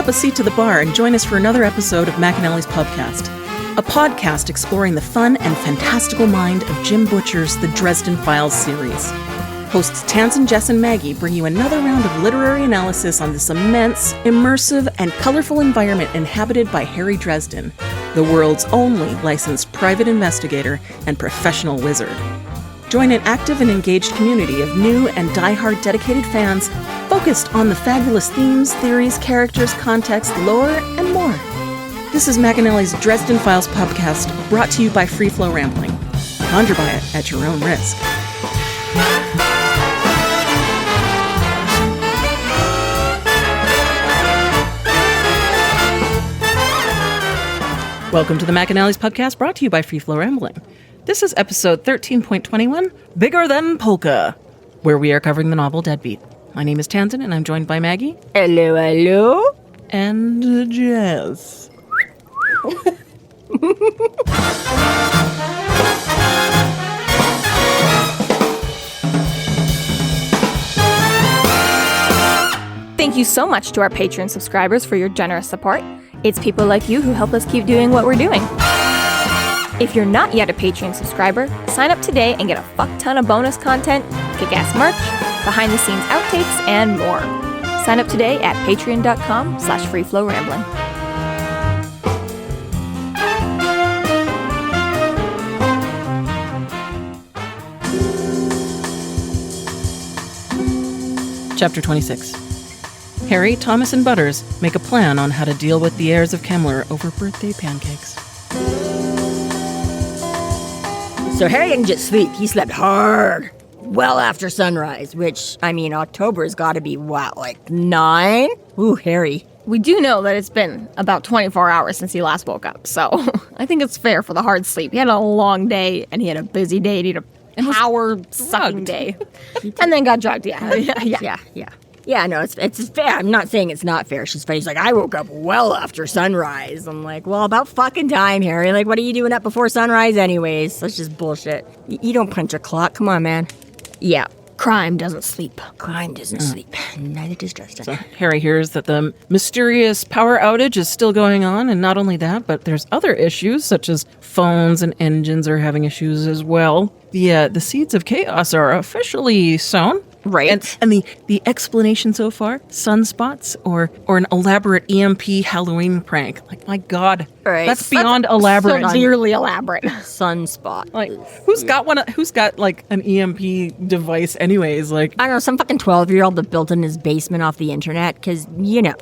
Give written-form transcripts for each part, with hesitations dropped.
up a seat to the bar and join us for another episode of McAnally's Pubcast, a podcast exploring the fun and fantastical mind of Jim Butcher's The Dresden Files series. Hosts Tansen, Jess, and Maggie bring you another round of literary analysis on this immense, immersive, and colorful environment inhabited by Harry Dresden, the world's only licensed private investigator and professional wizard. Join an active and engaged community of new and die-hard dedicated fans focused on the fabulous themes, theories, characters, context, lore, and more. This is McAnally's Dresden Files Pubcast, brought to you by Free Flow Rambling. Conjure by it at your own risk. Welcome to the McAnally's Pubcast, brought to you by Free Flow Rambling. This is episode 13.21, Bigger Than Polka, where we are covering the novel Deadbeat. My name is Tansen, and I'm joined by Maggie. Hello, hello. And Jess. Thank you so much to our Patreon subscribers for your generous support. It's people like you who help us keep doing what we're doing. If you're not yet a Patreon subscriber, sign up today and get a fuck ton of bonus content, kick-ass merch, behind-the-scenes outtakes, and more. Sign up today at patreon.com/freeflowrambling. Chapter 26. Harry, Thomas, and Butters make a plan on how to deal with the heirs of Kemmler over birthday pancakes. So Harry didn't just sleep, he slept hard. Well after sunrise, which, I mean, October's gotta be, what, like 9? Ooh, Harry. We do know that it's been about 24 hours since he last woke up, so I think it's fair for the hard sleep. He had a long day, and he had a busy day, and he had a power-sucking day. And then got drugged, yeah. Yeah, no, it's fair. I'm not saying it's not fair. She's like, I woke up well after sunrise. I'm like, well, about fucking time, Harry. Like, what are you doing up before sunrise anyways? That's just bullshit. You don't punch a clock. Come on, man. Yeah, crime doesn't sleep. Crime doesn't sleep. Neither does Dresden. So Harry hears that the mysterious power outage is still going on, and not only that, but there's other issues, such as phones and engines are having issues as well. The seeds of chaos are officially sown. Right. And the explanation so far, sunspots or an elaborate EMP Halloween prank. Like, my God, right. That's beyond elaborate. Severely elaborate. Sunspot. Like, who's got like an EMP device anyways? Like, I don't know, some fucking 12-year-old that built in his basement off the internet, because, you know,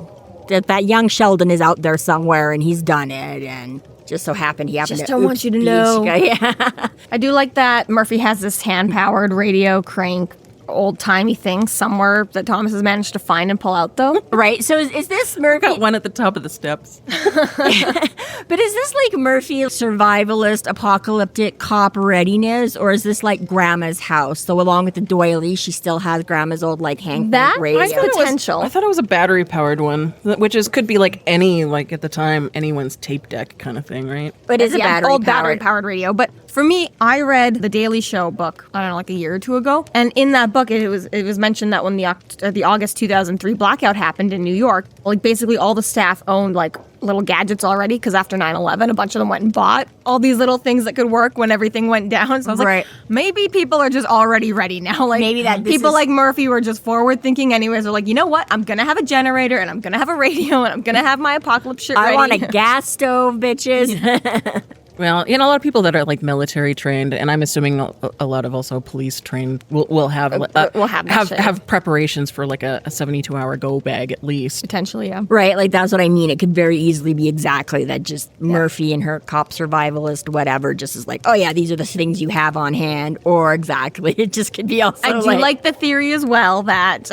that young Sheldon is out there somewhere and he's done it, and just so happened he happened just to... don't want you to know. Yeah. I do like that Murphy has this hand-powered radio crank old-timey thing somewhere that Thomas has managed to find and pull out, though. Right, so is this Murphy... got one at the top of the steps. But is this like Murphy survivalist, apocalyptic cop readiness, or is this like Grandma's house? So along with the doily, she still has Grandma's old like hand That radio. is potential. I thought it was a battery-powered one, which could be like any, like at the time, anyone's tape deck kind of thing, right? But it's old battery-powered radio. But for me, I read the Daily Show book, I don't know, like a year or two ago, and in that book, it was mentioned that when the August 2003 blackout happened in New York, like basically all the staff owned like little gadgets already, because after 9/11, a bunch of them went and bought all these little things that could work when everything went down. So I was like, maybe people are just already ready now. Like, maybe that people like Murphy were just forward thinking anyways. They're like, you know what? I'm going to have a generator, and I'm going to have a radio, and I'm going to have my apocalypse shit ready. I want a gas stove, bitches. Well, you know, a lot of people that are like military trained, and I'm assuming a lot of also police trained will have preparations for like a 72-hour go bag at least. Potentially, yeah. Right, like that's what I mean. It could very easily be exactly that. Just Murphy and her cop survivalist, whatever, just is like, oh yeah, these are the things you have on hand, or exactly. It just could be also. I do like the theory as well that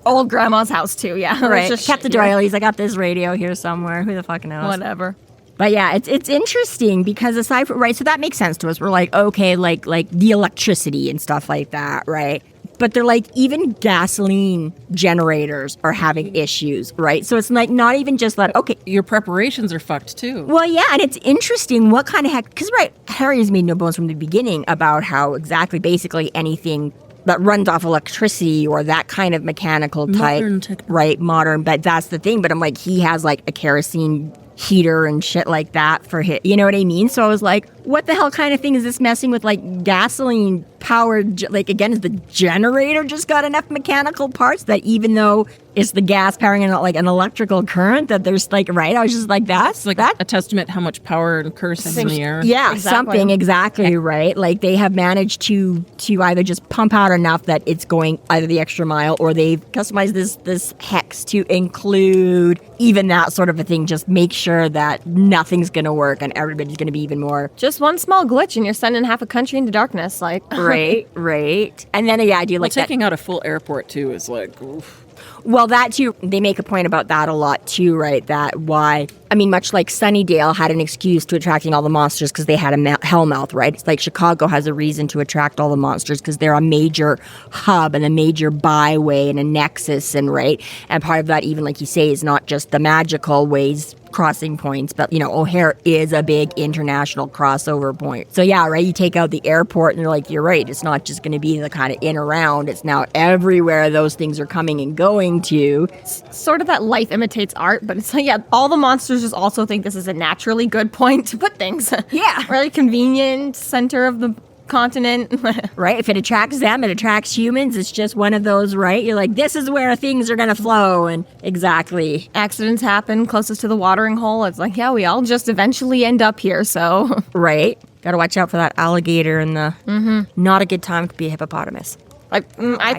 old grandma's house too. Yeah, right. Just kept the doilies. I got this radio here somewhere. Who the fuck knows? Whatever. But yeah, it's interesting because aside from, right, so that makes sense to us. We're like, okay, like the electricity and stuff like that, right? But they're like, even gasoline generators are having issues, right? So it's like not even just that, okay. Your preparations are fucked too. Well, yeah, and it's interesting what kind of heck, because right, Harry has made no bones from the beginning about how exactly basically anything that runs off electricity or that kind of mechanical type. Modern. But that's the thing. But I'm like, he has like a kerosene heater and shit like that for his, you know what I mean? So I was like, what the hell kind of thing is this messing with like gasoline powered, like again, is the generator just got enough mechanical parts that even though it's the gas powering and like an electrical current that there's like, right? I was just like, that's like a testament how much power and curse is in the air. Yeah, something exactly right. Like they have managed to either just pump out enough that it's going either the extra mile or they've customized this hex to include even that sort of a thing. Just make sure that nothing's going to work and everybody's going to be even more. Just one small glitch and you're sending half a country into darkness. Like right. And then I do like taking out a full airport too is like, oof. Well, that too, they make a point about that a lot too, right? That why, I mean, much like Sunnydale had an excuse to attracting all the monsters because they had a hellmouth, right? It's like Chicago has a reason to attract all the monsters because they're a major hub and a major byway and a nexus, and right? And part of that, even like you say, is not just the magical ways crossing points, but you know, O'Hare is a big international crossover point. So yeah, right, you take out the airport and you're like, you're right, it's not just going to be the kind of in around, it's now everywhere those things are coming and going to. It's sort of that life imitates art, but it's like, yeah, all the monsters just also think this is a naturally good point to put things. Yeah. Really convenient center of the continent. Right? If it attracts them, it attracts humans. It's just one of those, right? You're like, this is where things are going to flow. And exactly. Accidents happen closest to the watering hole. It's like, yeah, we all just eventually end up here, so. Right? Got to watch out for that alligator and the not a good time to be a hippopotamus. I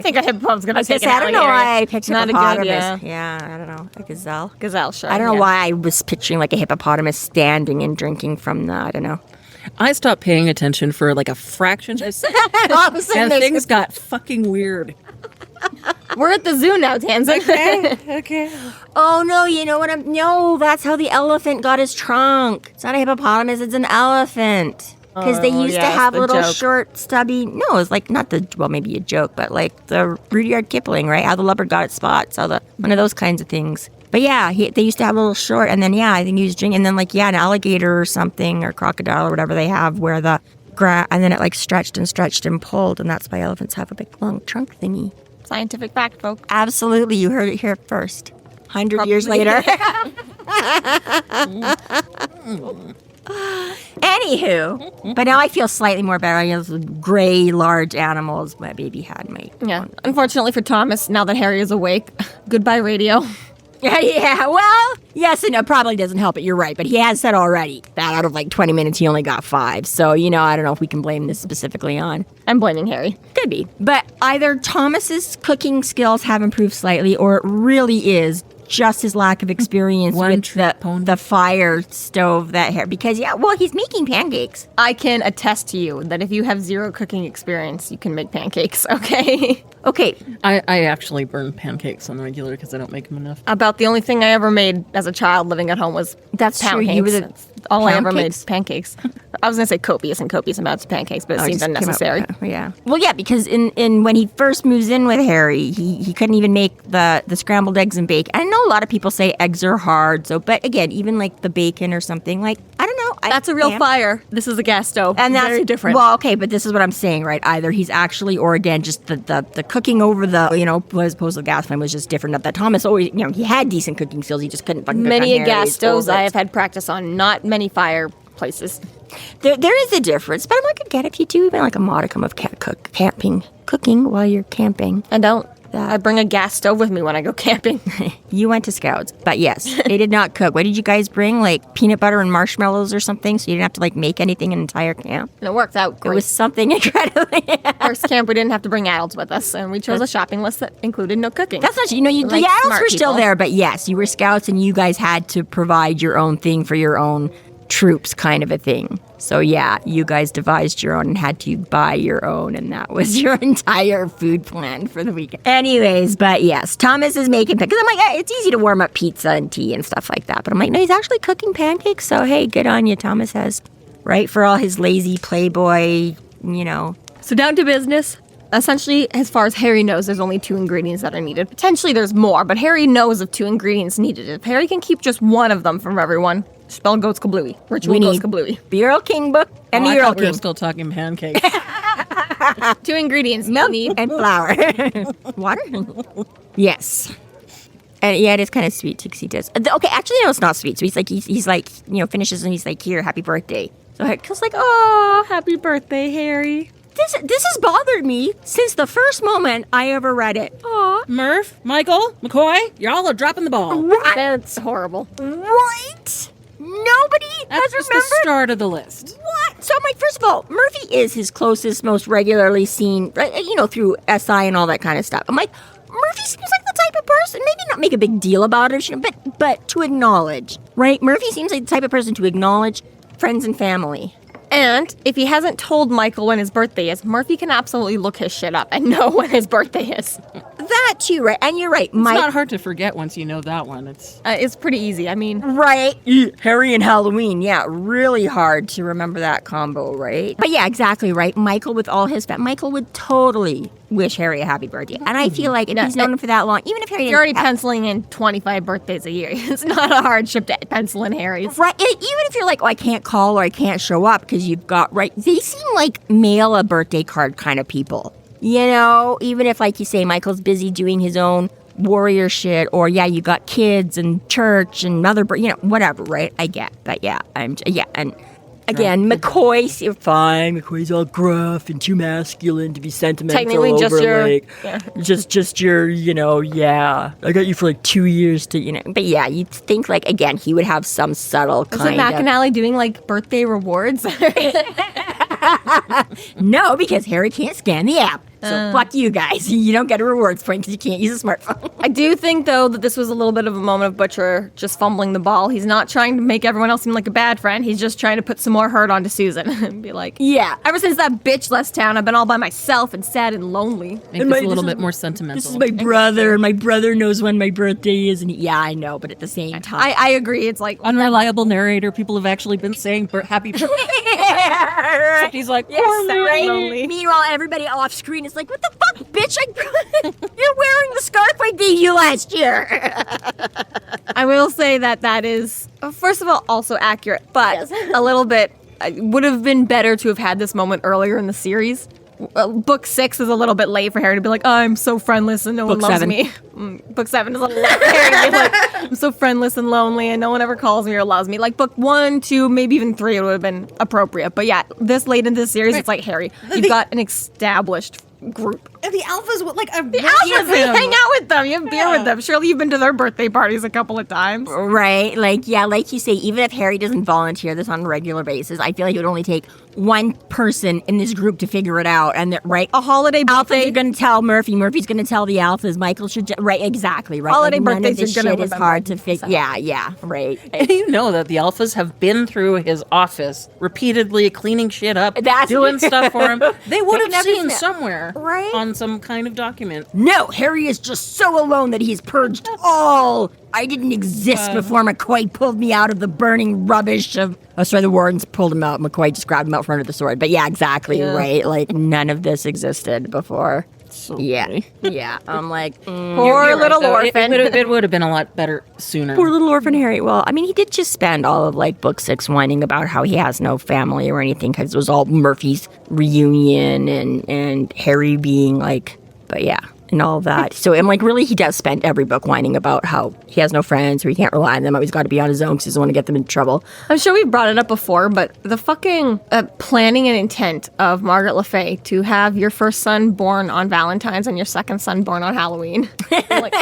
think a hippopotamus is going to take an I don't know alligator. why I picked Not hippopotamus. a good, yeah, I don't know. A gazelle. Gazelle, sure. I don't know why I was picturing like a hippopotamus standing and drinking from the, I don't know. I stopped paying attention for like a fraction of and things got fucking weird. We're at the zoo now, Tanzan. Okay. Oh no, you know what no, that's how the elephant got his trunk. It's not a hippopotamus, it's an elephant. Because they used to have little short, stubby, no, it's like not the, well, maybe a joke, but like the Rudyard Kipling, right? How the leopard got its spots, one of those kinds of things. But yeah, they used to have a little short, and then I think he was drinking, and then like, an alligator or something, or crocodile or whatever they have, where the and then it like stretched and pulled, and that's why elephants have a big long trunk thingy. Scientific fact, folks. Absolutely, you heard it here first. 100 years later. Anywho, but now I feel slightly more better. Those gray, large animals my baby had. Yeah, unfortunately for Thomas, now that Harry is awake, goodbye radio. Yeah, well, yes and no, probably doesn't help it. You're right, but he has said already that out of like 20 minutes, he only got 5. So, I don't know if we can blame this specifically on. I'm blaming Harry. Could be. But either Thomas's cooking skills have improved slightly, or it really is just his lack of experience with the fire stove because he's making pancakes. I can attest to you that if you have zero cooking experience, you can make pancakes, okay? Okay. I actually burn pancakes on the regular because I don't make them enough. About the only thing I ever made as a child living at home was That's pancakes. true. You were the all I ever made, pancakes. I was going to say copious amounts of pancakes, but it seemed unnecessary. Yeah. Well, yeah, because in when he first moves in with Harry, he couldn't even make the scrambled eggs and bacon. I know a lot of people say eggs are hard, but again, even like the bacon or something, like, I don't know. That's a real fire. This is a gas stove. And that's very different. Well, okay, but this is what I'm saying, right? Either he's actually, or again, just the cooking over the, as opposed to the gas flame was just different. That Thomas always, he had decent cooking skills. He just couldn't fucking cook on Many Harry's gas stoves ovens. I have had practice on, not many fireplaces. There is a difference, but I'm like, again, if you do even like a modicum of cooking while you're camping. I don't. I bring a gas stove with me when I go camping. You went to Scouts, but yes, they did not cook. What did you guys bring? Like peanut butter and marshmallows or something, so you didn't have to like make anything an entire camp? And it worked out great. It was something incredible. First camp, we didn't have to bring adults with us, and we chose a shopping list that included no cooking. That's not, the adults were still there, but yes, you were Scouts and you guys had to provide your own thing for your own troops, kind of a thing. So yeah, you guys devised your own and had to buy your own, and that was your entire food plan for the weekend. Anyways, but yes, Thomas is making because I'm like, it's easy to warm up pizza and tea and stuff like that, but I'm like, no, he's actually cooking pancakes. So hey, good on you, Thomas has, right, for all his lazy playboy, So down to business. Essentially, as far as Harry knows, there's only 2 ingredients that are needed. Potentially there's more, but Harry knows of 2 ingredients needed. If Harry can keep just one of them from everyone, spell goats kablooey. Ritual goats kablooey. The Earl King book and the Earl King. We're still talking pancakes. 2 ingredients you Milk need. and flour. Water? Yes. And yeah, it is kind of sweet, Tixie does. Okay, actually, no, it's not sweet. So he's like, finishes and he's like, here, happy birthday. So Heckle's like, oh, happy birthday, Harry. This has bothered me since the first moment I ever read it. Aw. Murph, Michael, McCoy, y'all are dropping the ball. Right. That's horrible. Right? Nobody That's has just remembered. the start of the list. What? So I'm like, first of all, Murphy is his closest, most regularly seen, through SI and all that kind of stuff. I'm like, Murphy seems like the type of person, maybe not make a big deal about it, but to acknowledge, right? Murphy seems like the type of person to acknowledge friends and family. And if he hasn't told Michael when his birthday is, Murphy can absolutely look his shit up and know when his birthday is. That too, right? And you're right, It's not hard to forget once you know that one. It's pretty easy. I mean, right. Harry and Halloween, yeah, really hard to remember that combo, right? But yeah, exactly right. Michael with all his Michael would totally wish Harry a happy birthday. And I feel like if he's known him for that long, even if Harry you're already penciling in 25 birthdays a year. It's not a hardship to pencil in Harry's. Right, even if you're like, oh, I can't call or I can't show up because you've got, right, they seem like mail a birthday card kind of people. Even if, like you say, Michael's busy doing his own warrior shit, or, yeah, you got kids and church and mother, whatever, right? I get, but yeah, and again, McCoy's fine. McCoy's all gruff and too masculine to be sentimental. Technically, just your, yeah. I got you for like 2 years to, But yeah, you'd think like again he would have some subtle Was kind it McAnally doing like birthday rewards? No, because Harry can't scan the app. So fuck you guys. You don't get a rewards point because you can't use a smartphone. I do think, though, that this was a little bit of a moment of Butcher just fumbling the ball. He's not trying to make everyone else seem like a bad friend. He's just trying to put some more hurt onto Susan and be like, yeah. Ever since that bitch left town, I've been all by myself and sad and lonely. Make this a little bit more sentimental. This is my brother. My brother knows when my birthday is. And yeah, I know, but at the same time. I agree. It's like, Unreliable narrator. People have actually been saying happy birthday. Except he's like, poor right. lonely. Meanwhile, everybody off screen is like, what the fuck, bitch? You're wearing the scarf I gave you last year. I will say that is, first of all, also accurate, but a little bit, would have been better to have had this moment earlier in the series. Book 6 is a little bit late for Harry to be like, oh, I'm so friendless and no one loves me. Book 7 is a little late for Harry to be like, I'm so friendless and lonely and no one ever calls me or loves me. Like book 1, 2, maybe even 3 would have been appropriate. But yeah, this late in this series, It's like, Harry, you've got an established group. And the alphas, The alphas, they hang out with them. You have beer with them. Surely you've been to their birthday parties a couple of times. Right. Like you say, even if Harry doesn't volunteer this on a regular basis, I feel like it would only take one person in this group to figure it out. And right. A holiday birthday. Alphas are going to tell Murphy. Murphy's going to tell the alphas. Michael should... right, exactly. Right. Holiday like, birthdays are going to is hard to figure... Yeah, right. And you know that the alphas have been through his office repeatedly cleaning shit up, That's doing stuff for him. They would have seen everything. somewhere Right. on some kind of document. No, Harry is just so alone that he's purged all. I didn't exist before McCoy pulled me out of the burning rubbish of... Oh, sorry, the wardens pulled him out. McCoy just grabbed him out from under the sword. But yeah, exactly, right? Like, none of this existed before. So yeah. I'm like... Poor little orphan. It would have been a lot better sooner. Poor little orphan Harry. Well, I mean, he did just spend all of, like, book 6 whining about how he has no family or anything because it was all Murphy's reunion and Harry being, like... But yeah, and all that. So I'm like, really, he does spend every book whining about how he has no friends or he can't rely on them. He's got to be on his own because he doesn't want to get them in trouble. I'm sure we've brought it up before, but the fucking planning and intent of Margaret Le Fay to have your first son born on Valentine's and your second son born on Halloween. Like,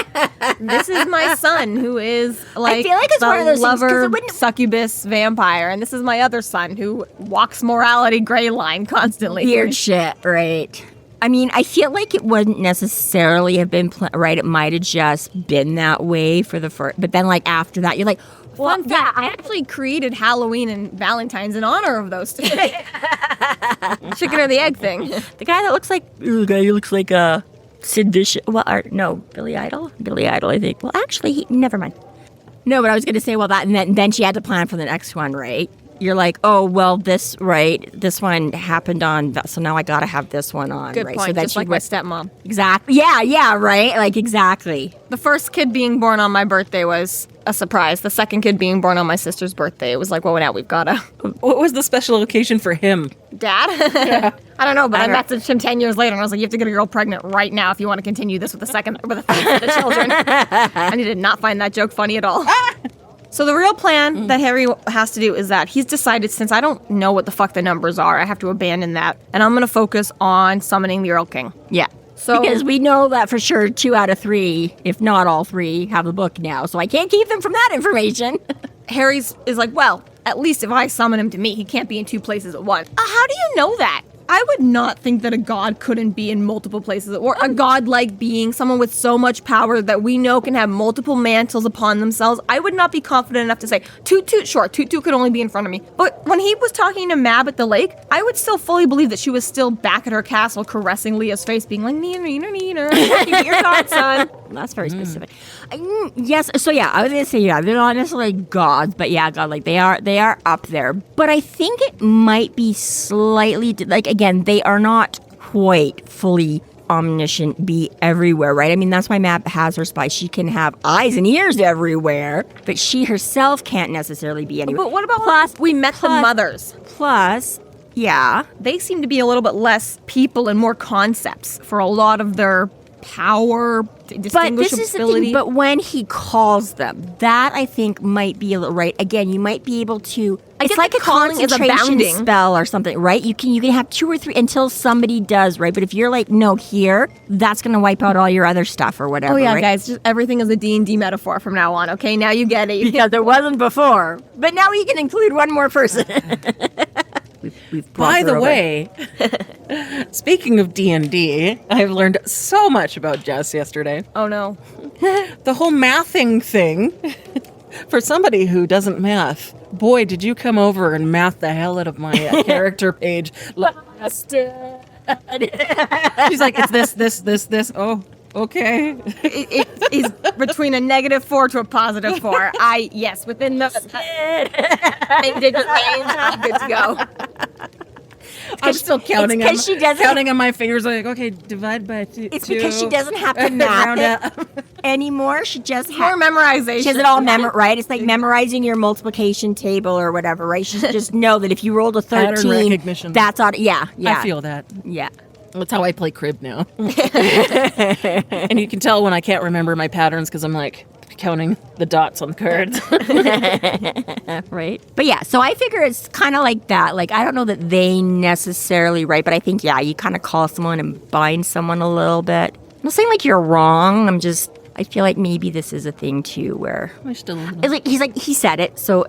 this is my son who is like I feel like it's one of those lover, things, succubus, vampire, and this is my other son who walks morality gray line constantly. Weird shit, right? I mean, I feel like it wouldn't necessarily have been right. It might have just been that way for the first, but then like after that, you're like, well, Fun fact, I actually created Halloween and Valentine's in honor of those two. Chicken or the egg thing. The guy that looks like Sid Vicious. Well, no, Billy Idol. Billy Idol, I think. Well, actually, never mind. No, but I was going to say, well, that and then she had to plan for the next one, right? you're like, oh, well, this one happened on, so now I got to have this one on. Good right? point, So that just like my stepmom. Exactly. Yeah, right? Like, exactly. The first kid being born on my birthday was a surprise. The second kid being born on my sister's birthday, it was like, well, now we've got to... What was the special occasion for him? Dad? Yeah. I don't know, but I messaged him 10 years later and I was like, you have to get a girl pregnant right now if you want to continue this with a third set of children. And he did not find that joke funny at all. So the real plan that Harry has to do is that he's decided, since I don't know what the fuck the numbers are, I have to abandon that. And I'm going to focus on summoning the Earl King. Yeah. So, because we know that for sure 2 out of 3, if not all 3, have the book now. So I can't keep them from that information. Harry's is like, well, at least if I summon him to me, he can't be in 2 places at once. How do you know that? I would not think that a god couldn't be in multiple places, or a god-like being, someone with so much power that we know can have multiple mantles upon themselves. I would not be confident enough to say, Toot Toot, sure, Toot Toot could only be in front of me. But when he was talking to Mab at the lake, I would still fully believe that she was still back at her castle caressing Leah's face, being like, Neener, Neener, Neener, you get your godson. That's very specific. Yes, so yeah, I was going to say, yeah, they're not necessarily gods, but yeah, God, like they are up there. But I think it might be slightly, like, again, they are not quite fully omniscient, be everywhere, right? I mean, that's why Mab has her spies. She can have eyes and ears everywhere, but she herself can't necessarily be anywhere. But what about we met the mothers? Plus, yeah. They seem to be a little bit less people and more concepts for a lot of their power, distinguishability. But this is the thing, but when he calls them, that I think might be a little, right? Again, you might be able to, it's like a concentration spell or something, right? You can have 2 or 3 until somebody does, right? But if you're like, no, here, that's going to wipe out all your other stuff or whatever, Oh yeah, right? guys, just everything is a D&D metaphor from now on, okay? Now you get it. Because there wasn't before. But now we can include one more person. We've By the way, speaking of D&D, I've learned so much about Jess yesterday. Oh no. The whole mathing thing. For somebody who doesn't math, boy, did you come over and math the hell out of my character page. She's like, it's this. Oh, okay. It is between a -4 to a +4. Yes, within the digit range, I'm good to go. I'm still counting them. Counting on my fingers, like, okay, divide by 2. It's because she doesn't have to math it anymore. She just more memorization. She has it all right? It's like memorizing your multiplication table or whatever, right? She just know that if you rolled a 13, pattern recognition. That's on. Yeah. I feel that. Yeah. That's how I play crib now. And you can tell when I can't remember my patterns because I'm like counting the dots on the cards. Right. But yeah, so I figure it's kind of like that. Like, I don't know that they necessarily, right? But I think, yeah, you kind of call someone and bind someone a little bit. I'm not saying like you're wrong. I feel like maybe this is a thing too where he said it. So,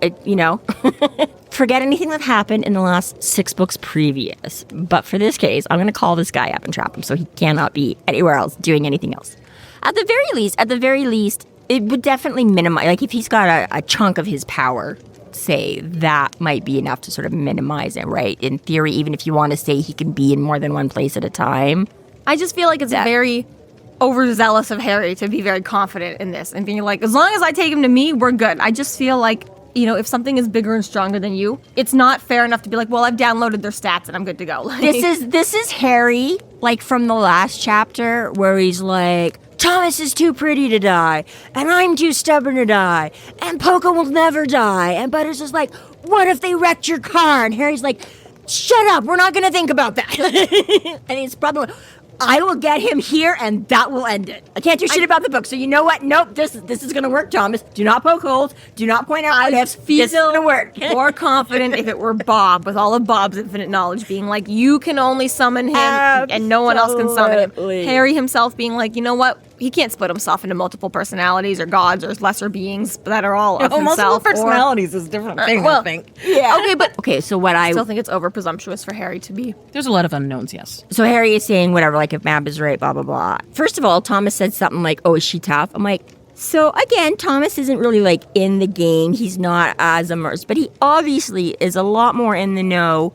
forget anything that happened in the last 6 books previous. But for this case, I'm going to call this guy up and trap him so he cannot be anywhere else doing anything else. At the very least, it would definitely minimize, like if he's got a chunk of his power, say, that might be enough to sort of minimize it, right? In theory, even if you want to say he can be in more than one place at a time. I just feel like it's very overzealous of Harry to be very confident in this and being like, as long as I take him to me, we're good. I just feel like, if something is bigger and stronger than you, it's not fair enough to be like, well, I've downloaded their stats and I'm good to go. This is Harry, like from the last chapter, where he's like, Thomas is too pretty to die, and I'm too stubborn to die, and Polka will never die. And Butters is like, what if they wrecked your car? And Harry's like, shut up, we're not going to think about that. And he's probably, I will get him here, and that will end it. I can't do shit about the book, so you know what? Nope, this is going to work, Thomas. Do not poke holes. Do not point out what ifs. This is going to work. More confident if it were Bob, with all of Bob's infinite knowledge, being like, you can only summon him, and no one else can summon him. Harry himself being like, you know what? He can't split himself into multiple personalities or gods or lesser beings that are all of himself. Multiple personalities is a different thing, I think. Yeah. Okay, so what I still think it's over presumptuous for Harry to be. There's a lot of unknowns, yes. So Harry is saying whatever, like if Mab is right, blah, blah, blah. First of all, Thomas said something like, oh, is she tough? I'm like, so again, Thomas isn't really like in the game. He's not as immersed, but he obviously is a lot more in the know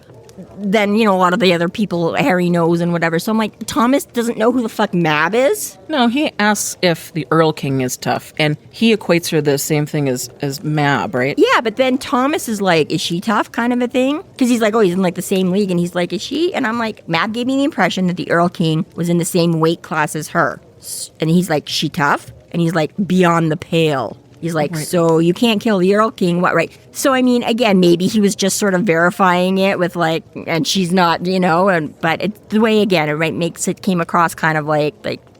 than, a lot of the other people Harry knows and whatever. So I'm like, Thomas doesn't know who the fuck Mab is? No, he asks if the Earl King is tough, and he equates her the same thing as Mab, right? Yeah, but then Thomas is like, is she tough, kind of a thing? Because he's like, oh, he's in like the same league, and he's like, is she? And I'm like, Mab gave me the impression that the Earl King was in the same weight class as her. And he's like, she tough? And he's like, beyond the pale. He's like, right. So you can't kill the Earl King, what, right? So, I mean, again, maybe he was just sort of verifying it with like, and she's not, but the way, again, it makes it came across kind of like,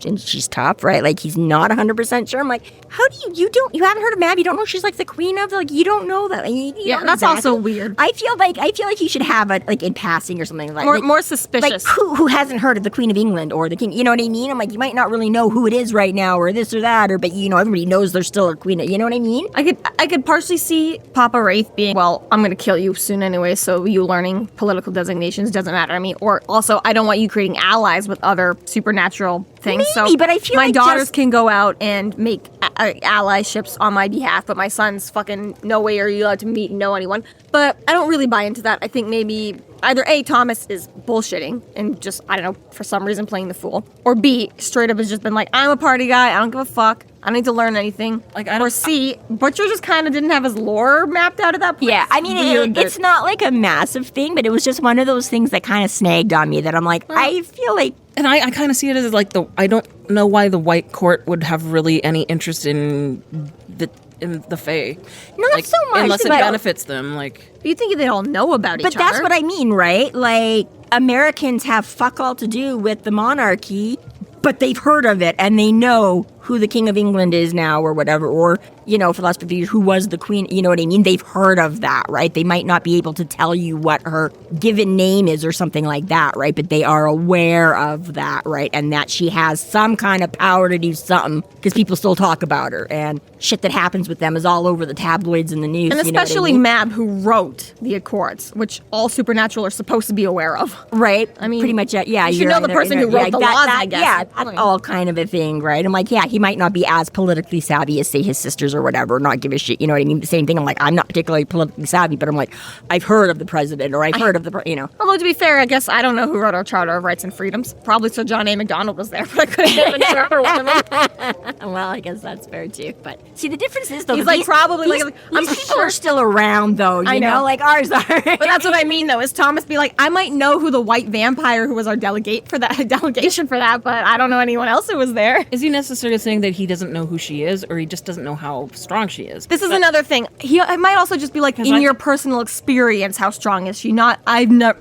and she's tough, right? Like, he's not 100% sure. I'm like, how do you haven't heard of Mab? You don't know she's like the queen of, like, you don't know that. Like, yeah, that's also weird. I feel like you should have it, like, in passing or something like that. More suspicious. Like, who hasn't heard of the Queen of England or the King? You know what I mean? I'm like, you might not really know who it is right now or this or that, but, everybody knows there's still a queen. You know what I mean? I could partially see Papa Wraith being, well, I'm going to kill you soon anyway, so you learning political designations doesn't matter to me. Or also, I don't want you creating allies with other supernatural things. Maybe, so but I feel my like daughters can go out and make allyships on my behalf, but my son's fucking no way are you allowed to meet and know anyone. But I don't really buy into that. I think maybe either A, Thomas is bullshitting and just, I don't know, for some reason playing the fool, or B, straight up has just been like, I'm a party guy, I don't give a fuck, I don't need to learn anything. Or C, Butcher just kind of didn't have his lore mapped out at that point. Yeah, I mean, it's not like a massive thing, but it was just one of those things that kind of snagged on me that I'm like, I feel like... And I kind of see it as like I don't know why the White Court would have really any interest in the Fae. No, not so much. Unless it benefits them, like... You think they all know about each other. But that's what I mean, right? Like, Americans have fuck all to do with the monarchy, but they've heard of it, and they know who the King of England is now or whatever, or, for the last 50 years, who was the Queen, you know what I mean? They've heard of that, right? They might not be able to tell you what her given name is or something like that, right? But they are aware of that, right? And that she has some kind of power to do something, because people still talk about her, and shit that happens with them is all over the tabloids and the news. And especially Mab, who wrote the Accords, which all supernatural are supposed to be aware of. Right? I mean, pretty much, yeah. You should know the person who wrote the laws, I guess. Yeah, that's all kind of a thing, right? I'm like, yeah, he might not be as politically savvy as, say, his sisters or whatever, not give a shit, you know what I mean? The same thing, I'm like, I'm not particularly politically savvy, but I'm like, I've heard of the president, or I've heard of the, Although, to be fair, I guess I don't know who wrote our Charter of Rights and Freedoms. Probably Sir John A. Macdonald was there, but I couldn't have been sure for one of them. Well, I guess that's fair, too. But, see, the difference is, though, he's like, probably, like, I'm people are still around, though, you know? Like, ours are. But that's what I mean, though, is Thomas be like, I might know who the white vampire who was our delegation for that, but I don't know anyone else who was there. Is he necessarily saying that he doesn't know who she is, or he just doesn't know how strong she is? This is another thing. It might also just be like, in your personal experience, how strong is she? Not,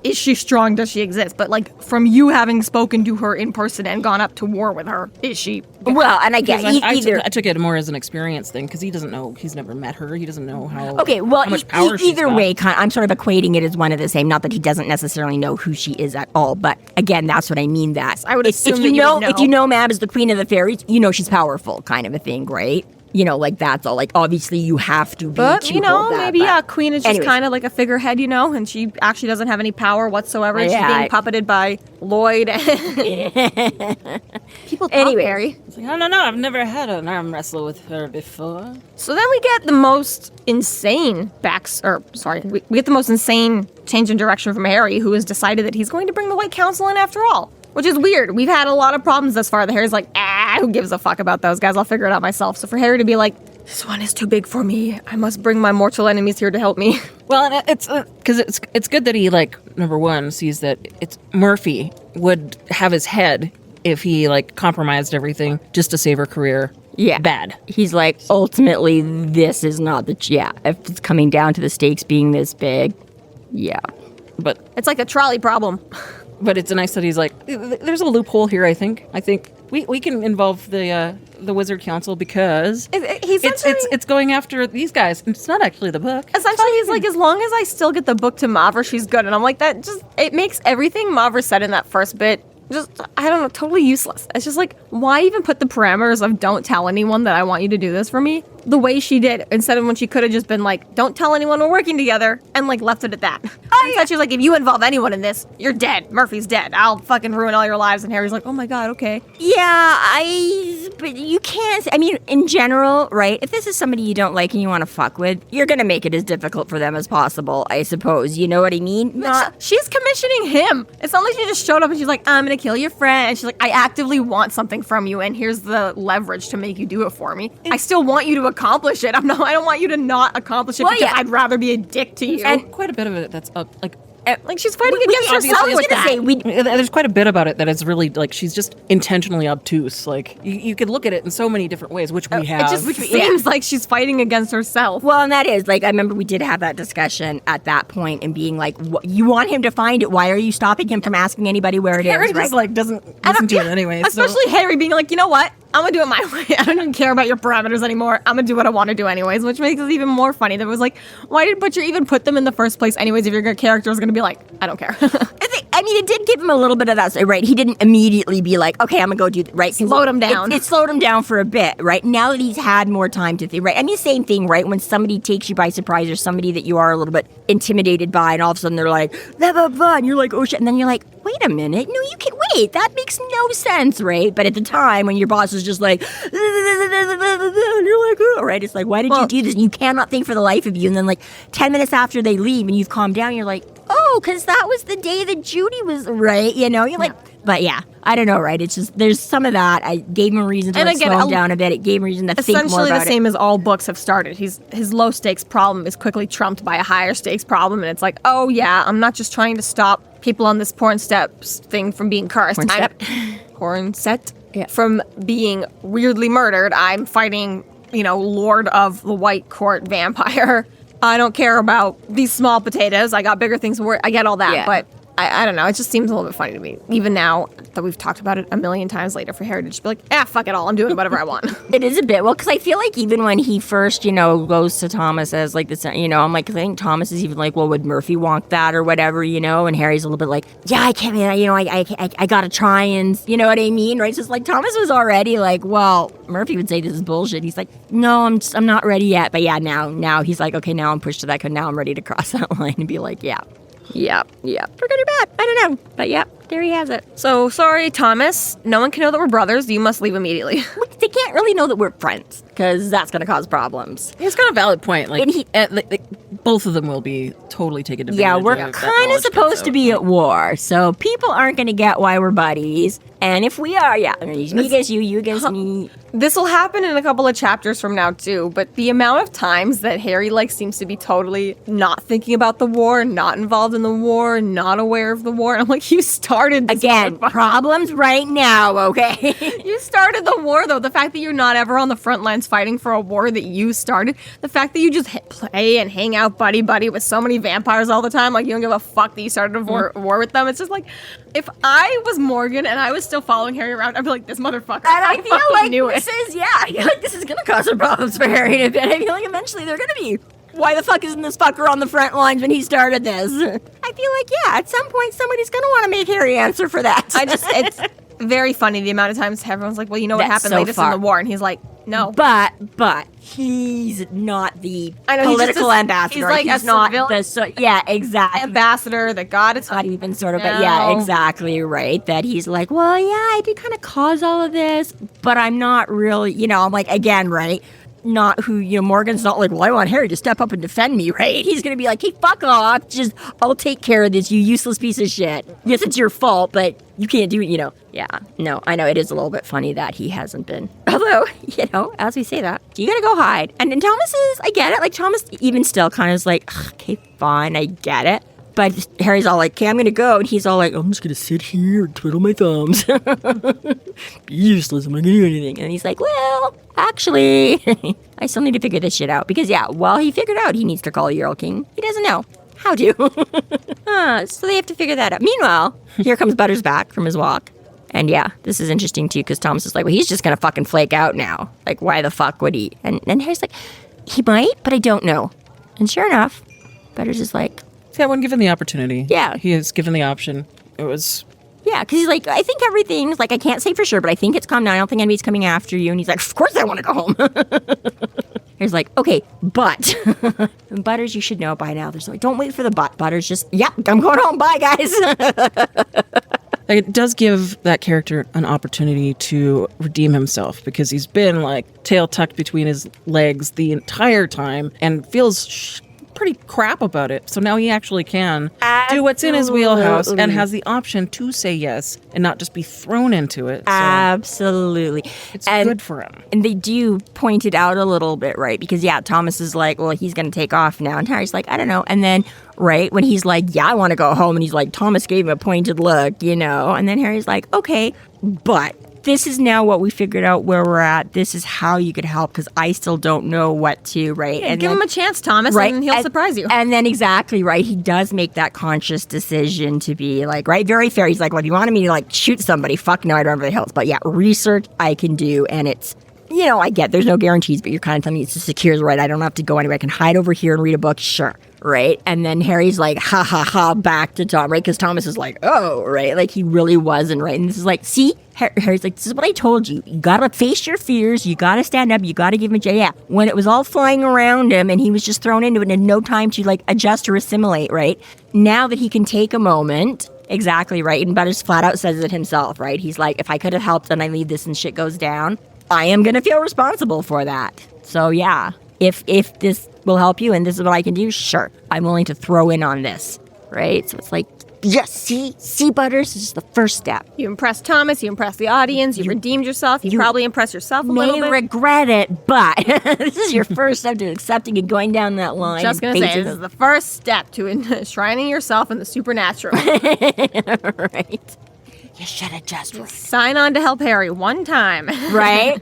is she strong? Does she exist? But like, from you having spoken to her in person and gone up to war with her, is she? Well, and I get either. I took it more as an experience thing, because he doesn't know, he's never met her, he doesn't know how. Okay, well, how much power she's either got. way, I'm sort of equating it as one of the same. Not that he doesn't necessarily know who she is at all, but again, that's what I mean. That I would assume if you know Mab is the queen of the fairies, you know she's powerful, kind of a thing, right? Like that's all. Like obviously you have to be. But maybe Queen is just kind of like a figurehead, and she actually doesn't have any power whatsoever. She's being puppeted by Lloyd. People talk, Harry. It's like, I don't know. I've never had an arm wrestle with her before. So then we get the most insane we get the most insane change in direction from Harry, who has decided that he's going to bring the White Council in after all. Which is weird. We've had a lot of problems thus far. The Harry's like, who gives a fuck about those guys? I'll figure it out myself. So for Harry to be like, this one is too big for me. I must bring my mortal enemies here to help me. Well, and it's because it's good that he, like, number one, sees that it's Murphy would have his head if he, like, compromised everything just to save her career. Yeah. Bad. He's like, ultimately, this is not if it's coming down to the stakes being this big, yeah. But it's like a trolley problem. But it's nice that he's like, there's a loophole here, I think. I think we can involve the Wizard Council because it's going after these guys. It's not actually the book. Essentially, he's like, as long as I still get the book to Mavra, she's good. And I'm like, it makes everything Mavra said in that first bit just, I don't know, totally useless. It's just like, why even put the parameters of don't tell anyone that I want you to do this for me the way she did, instead of when she could have just been like, don't tell anyone we're working together, and like left it at that. Instead she's like, if you involve anyone in this, you're dead. Murphy's dead. I'll fucking ruin all your lives. And Harry's like, oh my god, okay. Yeah, but you can't, I mean, in general, right, if this is somebody you don't like and you want to fuck with, you're going to make it as difficult for them as possible, I suppose. You know what I mean? She's commissioning him. It's not like she just showed up and she's like, I'm going to kill your friend. And she's like, I actively want something from you, and here's the leverage to make you do it for me. I still want you to accomplish it. I don't want you to not accomplish it because I'd rather be a dick to you. And quite a bit of it that's like she's fighting against herself with that. There's quite a bit about it that is really like she's just intentionally obtuse. Like you could look at it in so many different ways, which we have. It just seems like she's fighting against herself. Well, and that is like I remember we did have that discussion at that point and being like, you want him to find it? Why are you stopping him from asking anybody where it Harry is? Right? just like doesn't listen to it anyway. Especially Harry being like, you know what? I'm gonna do it my way. I don't even care about your parameters anymore. I'm gonna do what I want to do anyways, which makes it even more funny. That was like, why did Butcher even put them in the first place anyways if your character was gonna be like, I don't care. I mean, it did give him a little bit of that, right? He didn't immediately be like, okay, I'm gonna go do that, right? Slowed him down. It slowed him down for a bit, right? Now that he's had more time to think, right? I mean, same thing, right? When somebody takes you by surprise or somebody that you are a little bit intimidated by and all of a sudden they're like, blah, blah, blah, and you're like, oh shit, and then you're like, wait a minute, no, you can wait, that makes no sense, right? But at the time when your boss is just like, and you're like, oh, right? It's like, why did you do this? And you cannot think for the life of you. And then like 10 minutes after they leave and you've calmed down, you're like, oh, because that was the day that Judy was right, you know? You're like, but yeah, I don't know, right? It's just, there's some of that. I gave him a reason to slow him down a bit. It gave him a reason to think more about it. Essentially the same as all books have started. His low stakes problem is quickly trumped by a higher stakes problem. And it's like, oh yeah, I'm not just trying to stop people on this porn steps thing from being cursed. Porn set? Yeah. From being weirdly murdered. I'm fighting, Lord of the White Court vampire. I don't care about these small potatoes. I got bigger things to worry. I get all that, but I don't know. It just seems a little bit funny to me. Even now that we've talked about it a million times later for Harry to just be like, fuck it all. I'm doing whatever I want. It is a bit. Well, because I feel like even when he first, goes to Thomas as like this, I'm like, I think Thomas is even like, well, would Murphy want that or whatever, And Harry's a little bit like, yeah, I can't, I got to try and, you know what I mean? Right? So it's like Thomas was already like, well, Murphy would say this is bullshit. He's like, no, I'm not ready yet. But yeah, now he's like, okay, now I'm pushed to that because now I'm ready to cross that line and be like, Yep. For good or bad. I don't know. But yep, there he has it. So, sorry, Thomas. No one can know that we're brothers. You must leave immediately. They can't really know that we're friends, because that's going to cause problems. He's got a valid point. Both of them will be totally taken advantage of. Yeah, we're kind of supposed to be at war, so people aren't going to get why we're buddies. And if we are, me against you, you against me. This will happen in a couple of chapters from now, too. But the amount of times that Harry, seems to be totally not thinking about the war, not involved in the war, not aware of the war. And I'm like, you started this. Again, problems right now, okay? You started the war, though. The fact that you're not ever on the front lines fighting for a war that you started. The fact that you just play and hang out buddy-buddy with so many vampires all the time. Like, you don't give a fuck that you started a war with them. It's just like, if I was Morgan and I was still following Harry around, I'd be like, this motherfucker. And I feel like I feel like this is going to cause some problems for Harry in a bit. I feel like eventually they're going to be, why the fuck isn't this fucker on the front lines when he started this? I feel like, at some point somebody's going to want to make Harry answer for that. It's very funny the amount of times everyone's like, well, you know what happened latest in the war? And he's like, no. But he's not the political ambassador. He's not exactly. Ambassador that God is not even sort of, but exactly right. That he's like, well, I did kind of cause all of this, but I'm not really, I'm like, again, right? Not who, Morgan's not like, well, I want Harry to step up and defend me, right? He's going to be like, hey, fuck off. Just, I'll take care of this, you useless piece of shit. Yes, it's your fault, but you can't do it, Yeah, no, I know it is a little bit funny that he hasn't been. Although, as we say that, you got to go hide. And Thomas is, I get it. Like, Thomas even still kind of is like, okay, fine, I get it. But Harry's all like, okay, I'm going to go. And he's all like, I'm just going to sit here and twiddle my thumbs. Be useless. I'm not going to do anything. And he's like, well, actually, I still need to figure this shit out. Because, while he figured out he needs to call the Earl King, he doesn't know how to. So they have to figure that out. Meanwhile, here comes Butters back from his walk. And this is interesting too, because Thomas is like, well, he's just going to fucking flake out now. Like, why the fuck would he? And Harry's like, he might, but I don't know. And sure enough, Butters is like, when given the opportunity. Yeah. He is given the option. It was... Yeah, because he's like, I think everything's, like, I can't say for sure, but I think it's calm down. I don't think anybody's coming after you. And he's like, of course I want to go home. He's like, okay, but... Butters, you should know by now. There's like, don't wait for the but. Butters just, I'm going home. Bye, guys. Like, it does give that character an opportunity to redeem himself because he's been like tail tucked between his legs the entire time and feels pretty crap about it. So now he actually can do what's in his wheelhouse and has the option to say yes and not just be thrown into it. So Absolutely. it's good for him. And they do point it out a little bit, right? Because, Thomas is like, well, he's going to take off now. And Harry's like, I don't know. And then, right, when he's like, I want to go home. And he's like, Thomas gave him a pointed look, And then Harry's like, okay, but this is now what we figured out where we're at. This is how you could help because I still don't know what to, right? And give him a chance, Thomas, and he'll surprise you. And then exactly, right, he does make that conscious decision to be like, right, very fair. He's like, well, if you wanted me to like shoot somebody, fuck no, I don't have the hills. But research I can do, and it's, I get there's no guarantees, but you're kind of telling me it's a secure, right? I don't have to go anywhere. I can hide over here and read a book, sure. Right? And then Harry's like, ha, ha, ha, back to Tom, right? Because Thomas is like, oh, right? Like, he really wasn't, right? And this is like, see? Harry's like, this is what I told you. You got to face your fears. You got to stand up. You got to give him a chance. Yeah. When it was all flying around him and he was just thrown into it and had no time to, like, adjust or assimilate, right? Now that he can take a moment, exactly, right? And Butters flat out says it himself, right? He's like, if I could have helped and I leave this and shit goes down, I am going to feel responsible for that. So, if this will help you and this is what I can do, sure, I'm willing to throw in on this, right? So it's like, yes, see, Butters, this is the first step. You impressed Thomas, you impressed the audience, you redeemed yourself, you probably impressed yourself a little bit. May regret it, but this is your first step to accepting and going down that line. Just going to say, this is the first step to enshrining yourself in the supernatural. Right. You should have just sign on to help Harry one time. Right.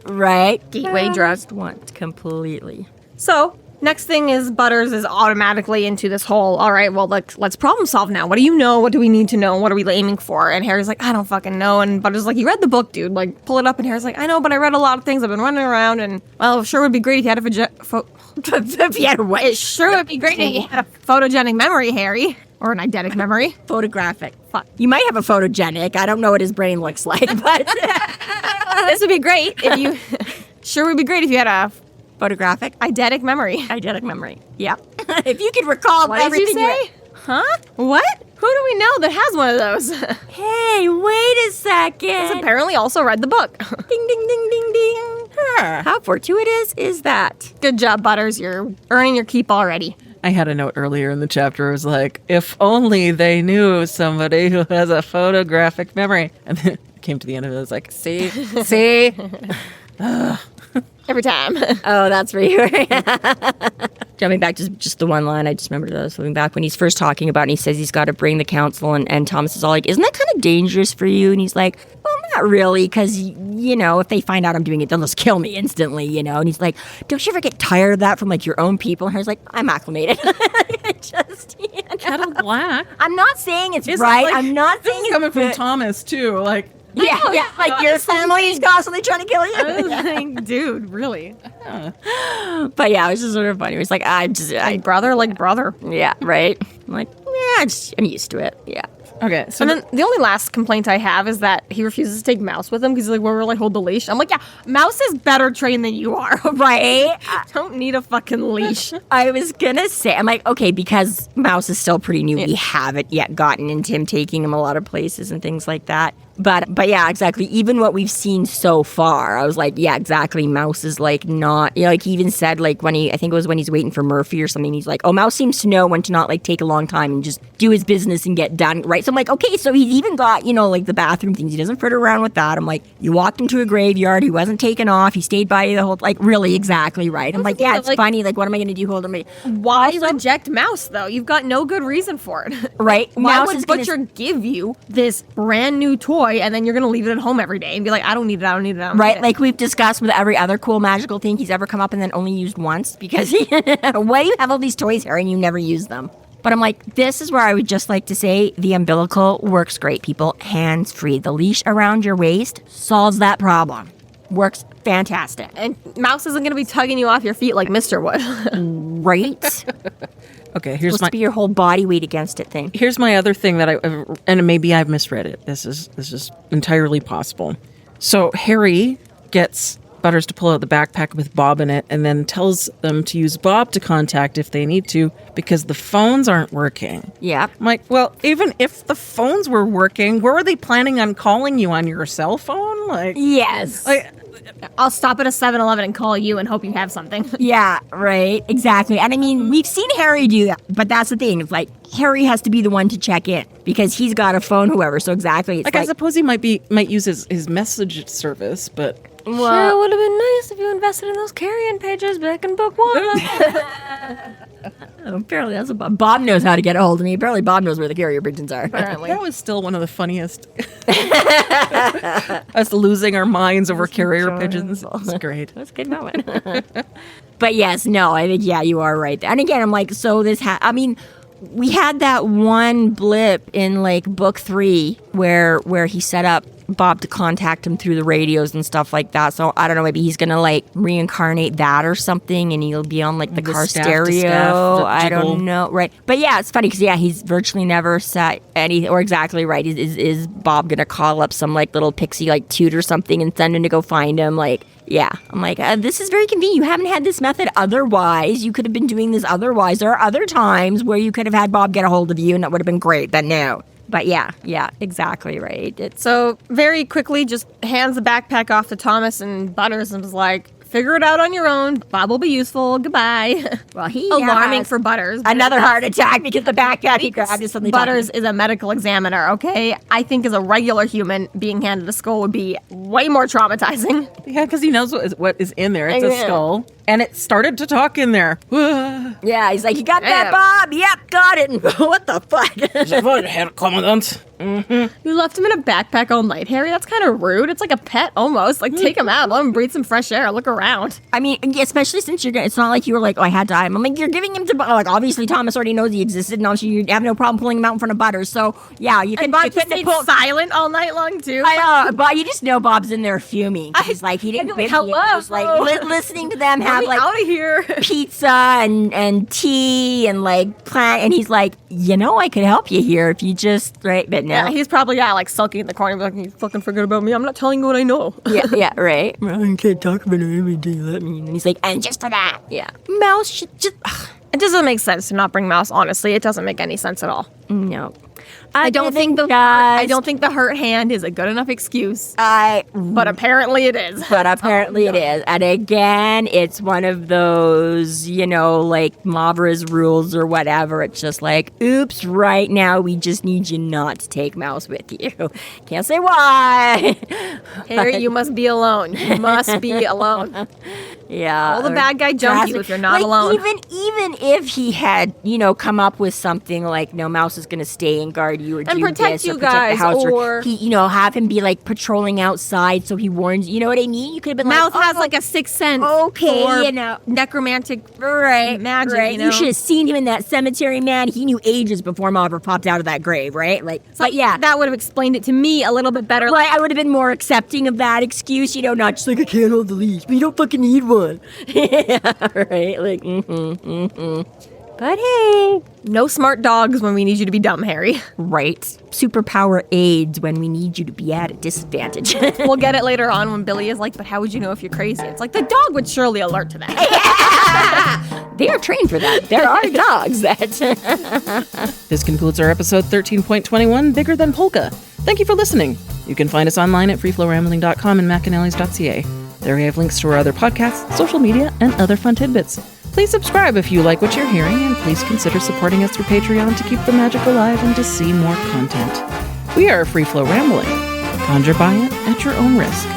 Gateway drug. Just once, completely. So, next thing is Butters is automatically into this whole, all right, well, let's problem solve now. What do you know? What do we need to know? What are we aiming for? And Harry's like, I don't fucking know. And Butters is like, you read the book, dude. Like, pull it up. And Harry's like, I know, but I read a lot of things. I've been running around. And, well, it sure would be great if you had if you had a what? It sure would be great if you had a photogenic memory, Harry. Or an eidetic memory. Photographic. You might have a photogenic. I don't know what his brain looks like, but this would be great if you... Sure would be great if you had a... Photographic? Eidetic memory. Eidetic memory. Yeah. If you could recall what everything did you say? Huh? What? Who do we know that has one of those? Hey, wait a second. He's apparently also read the book. Ding, ding, ding, ding, ding. How fortuitous is that? Good job, Butters. You're earning your keep already. I had a note earlier in the chapter. It was like, if only they knew somebody who has a photographic memory. And then it came to the end of it. It was like, see? Every time. Oh, that's for you. Jumping back to just the one line, I just remembered that I was flipping back when he's first talking about it, and he says he's got to bring the council, and Thomas is all like, isn't that kind of dangerous for you? And he's like, well, not really, because, if they find out I'm doing it, they'll just kill me instantly, And he's like, don't you ever get tired of that from, like, your own people? And he's like, I'm acclimated. Kettle black. I'm not saying it's right. Like, I'm not saying it's coming from Thomas, too. Like, yeah, like your family is constantly trying to kill you. I was like, dude, really? But yeah, it was just sort of funny. It was like, brother, like brother. Yeah, right. I'm like, yeah, I'm used to it. Yeah. Okay, so and then the only last complaint I have is that he refuses to take Mouse with him because he's like, well, we're like, hold the leash. I'm like, yeah, Mouse is better trained than you are, right? Don't need a fucking leash. I was gonna say, I'm like, okay, because Mouse is still pretty new, we haven't yet gotten into him taking him a lot of places and things like that. But yeah, exactly. Even what we've seen so far, I was like, yeah, exactly. Mouse is like not, like he even said like I think it was when he's waiting for Murphy or something, he's like, oh, Mouse seems to know when to not like take a long time and just do his business and get done, right? So I'm like, okay, so he's even got, like the bathroom things. He doesn't fret around with that. I'm like, you walked into a graveyard. He wasn't taken off. He stayed by you the whole, like really exactly right. I'm like, yeah, it's funny. Like, what am I going to do? Hold on. Why reject Mouse though? You've got no good reason for it. Right. Why would Butcher give you this brand new toy and then you're going to leave it at home every day and be like, I don't need it. Right, like we've discussed with every other cool magical thing he's ever come up and then only used once because why do you have all these toys, Harry, and you never use them? But I'm like, this is where I would just like to say the umbilical works great, people. Hands free. The leash around your waist solves that problem. Works fantastic. And Mouse isn't going to be tugging you off your feet like Mr. would. Right? Okay, here's supposed to be your whole body weight against it thing. Here's my other thing that and maybe I've misread it. This is entirely possible. So Harry gets Butters to pull out the backpack with Bob in it and then tells them to use Bob to contact if they need to because the phones aren't working. Yep. I'm like, well, even if the phones were working, where were they planning on calling you on your cell phone? Like, Yes. I'll stop at a 7-Eleven and call you and hope you have something. Yeah, right. Exactly. And I mean, we've seen Harry do that, but that's the thing. It's like Harry has to be the one to check in because he's got a phone, whoever. So exactly. It's like I suppose he might use his message service, but Sure, it would have been nice if you invested in those carrion pages back in book 1. apparently that's what Bob knows how to get a hold of me. Apparently Bob knows where the carrier pigeons are. Apparently. That was still one of the funniest. Us losing our minds over carrier pigeons. It's great. That's a good moment. But yes, no, I think, yeah, you are right. And again, I'm like, so we had that one blip in like book 3 where he set up Bob to contact him through the radios and stuff like that. So I don't know, maybe he's gonna like reincarnate that or something, and he'll be on like the car stereo. I don't know, right? But yeah, it's funny because he's virtually never said anything. Or exactly right. Is Bob gonna call up some like little pixie like toot or something and send him to go find him? Like, yeah, I'm like, this is very convenient. You haven't had this method otherwise. You could have been doing this otherwise. There are other times where you could have had Bob get a hold of you, and that would have been great. But no. But yeah, exactly right. So very quickly just hands the backpack off to Thomas and Butters and was like, figure it out on your own. Bob will be useful. Goodbye. Well, he alarming for Butters. Another heart attack because the backpack he grabbed is something. Butters is a medical examiner, okay? I think as a regular human, being handed a skull would be way more traumatizing. Yeah, because he knows what is in there. It's a skull. And it started to talk in there. Yeah, he's like, you got that, Bob? Yep, got it. What the fuck? Herr Commandant. Mm-hmm. You left him in a backpack all night, Harry? That's kind of rude. It's like a pet almost. Like, take him out. Let him breathe some fresh air. Look around. I mean, especially since it's not like you were like, oh, I had time. I'm like, you're giving him to, like, obviously Thomas already knows he existed, and obviously you have no problem pulling him out in front of Butters. So, yeah, you can stay silent all night long, too. I know, but you just know Bob's in there fuming. He's like, he didn't quit. Hello. He was like listening to them have like out of here. Pizza and tea and like plant, and he's like, I could help you here if you just right. But no, he's probably like sulking in the corner, like, you fucking forget about me. I'm not telling you what I know. yeah, right. I can't talk about it every day. Let me. And he's like, and just for that, Mouse should just. It doesn't make sense to not bring Mouse. Honestly, it doesn't make any sense at all. No. I don't think the hurt hand is a good enough excuse. But apparently it is. It is. And again, it's one of those, like Mavra's rules or whatever. It's just like, oops, right now we just need you not to take Mouse with you. Can't say why. Harry, you must be alone. You must be alone. Yeah. All the bad guy jump you if you're not alone. Even if he had, come up with something like, no, Mouse is going to stay and guard you or and do protect this you or protect guys, the house, or he, have him be like patrolling outside so he warns. You know what I mean? You could have been Mouth like, has like a sixth sense. Okay, necromantic magic. Right. You should have seen him in that cemetery, man. He knew ages before Mavra popped out of that grave, right? Like, so but yeah, that would have explained it to me a little bit better. Like, I would have been more accepting of that excuse, not just like I can't hold the leash, but you don't fucking need one. Yeah, right. Like, But hey, no smart dogs when we need you to be dumb, Harry. Right. Superpower aids when we need you to be at a disadvantage. We'll get it later on when Billy is like, but how would you know if you're crazy? It's like, the dog would surely alert to that. Yeah! They are trained for that. There are dogs that... This concludes our episode 13.21, Bigger Than Polka. Thank you for listening. You can find us online at freeflowrambling.com and McAnallys.ca. There we have links to our other podcasts, social media, and other fun tidbits. Please subscribe if you like what you're hearing, and please consider supporting us through Patreon to keep the magic alive and to see more content. We are Free Flow Rambling. Conjure by it at your own risk.